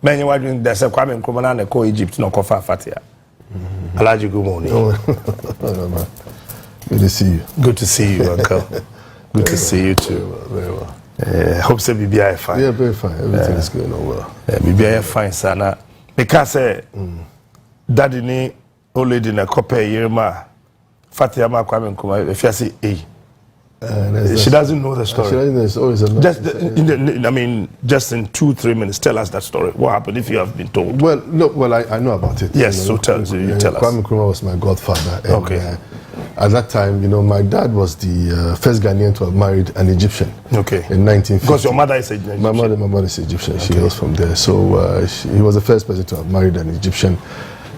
Many wondering there's a Kwame Nkrumah and call Egypt no kofa Fathia. Alhaji, good morning. Oh, good to see you. Good to see you, Uncle. Good to see you too. Very well. Hope so BBI fine. Yeah, very fine. Everything is going on well. BBI fine, sana. Because daddy ni old lady na kope yirma Fathia ma Kwame Nkrumah. If you say she doesn't know the story. She doesn't know. It's always a just I mean, just in 2-3 minutes, tell us that story. What happened if you have been told? Well, no. Well, I know about it. Yes, so tell us. Kwame Nkrumah was my godfather. And, okay. At that time, my dad was the first Ghanaian to have married an Egyptian. Okay. In 1950. Because your mother is Egyptian. My mother is Egyptian. Okay. She hails from there. So he was the first person to have married an Egyptian.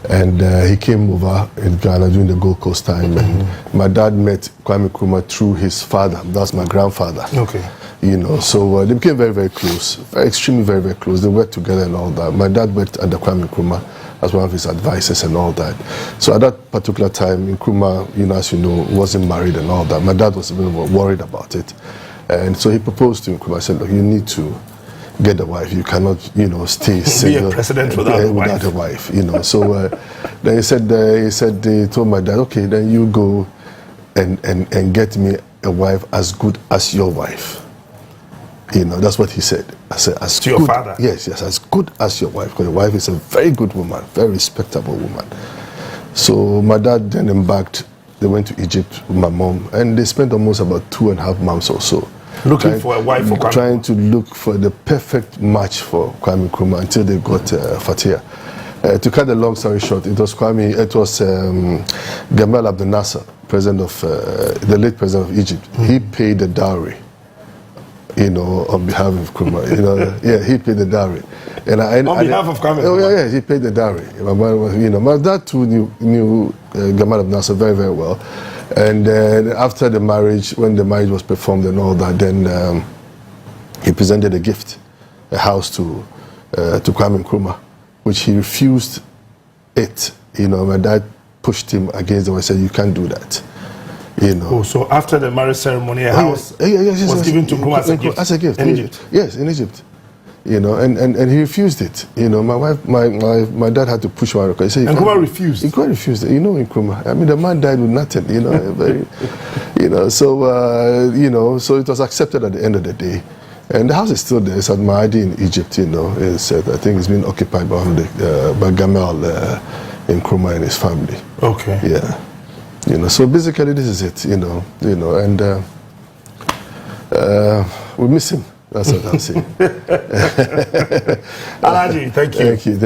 And he came over in Ghana during the Gold Coast time. And my dad met Kwame Nkrumah through his father. That's my grandfather. Okay. So they became very, very close. Extremely, very, very close. They worked together and all that. My dad worked under Kwame Nkrumah as one of his advisors and all that. So at that particular time, Nkrumah, as you know, wasn't married and all that. My dad was a little worried about it. And so he proposed to Nkrumah. I said, look, you need to get a wife. You cannot, stay single. Be a president without a wife. So then he told my dad, okay, then you go and get me a wife as good as your wife. That's what he said. I said, as to good, your father? Yes, as good as your wife. Because your wife is a very good woman, very respectable woman. So my dad then embarked. They went to Egypt with my mom, and they spent almost about 2.5 months or so. Looking for a wife for Kwame? Trying to look for the perfect match for Kwame Nkrumah until they got Fathia. To cut the long story short, it was Gamal Abdel Nasser, the late president of Egypt. He paid the dowry, on behalf of Nkrumah. Yeah, he paid the dowry. And on behalf of Kwame? Oh, yeah, he paid the dowry. My dad too knew Gamal Abdel Nasser very, very well. And after the marriage, when the marriage was performed and all that, then he presented a gift, a house to Kwame Nkrumah, which he refused it. My dad pushed him against him and said, you can't do that. Oh, so after the marriage ceremony, a house was given to Nkrumah as a gift. In Egypt? Yes, in Egypt. And he refused it. My dad had to push him out. He said, Nkrumah refused? Nkrumah refused it. Nkrumah. I mean, the man died with nothing, so it was accepted at the end of the day. And the house is still there. It's at Mahdi in Egypt, I think it's been occupied by Gamal Nkrumah and his family. Okay. Yeah. So basically this is it, and we miss him. That's what I'm saying. Alhaji, thank you. Thank you.